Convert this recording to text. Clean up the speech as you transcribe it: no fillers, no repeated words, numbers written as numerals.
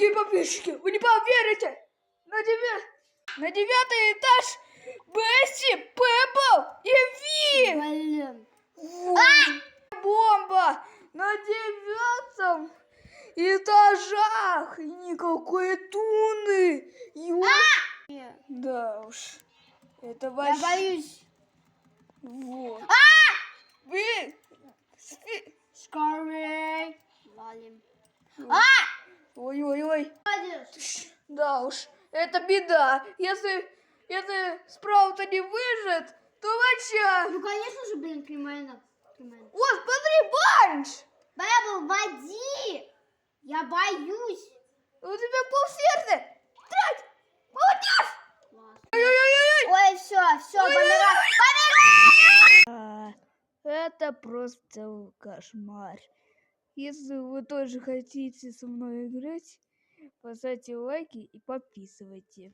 Дорогие подписчики, вы не поверите! На 9-й этаж Бесси, Пеппл и Ви! Блин. Бомба! На 9-м этажах! И никакой Туны! Да уж. Это Я вообще... боюсь. Вот. Вы... Скорей. Валим. Ой-ой-ой. Ходишь? Да уж, это беда. Если справа-то не выжит, то вообще... Ну, конечно же, блин, криминал. О, смотри, банч! Бэбл, води! Я боюсь. У тебя полсердца. Трать! Молодец! Класс. Ой-ой-ой-ой! Ой, все, помирай. Это просто кошмар. Если вы тоже хотите со мной играть, поставьте лайки и подписывайте.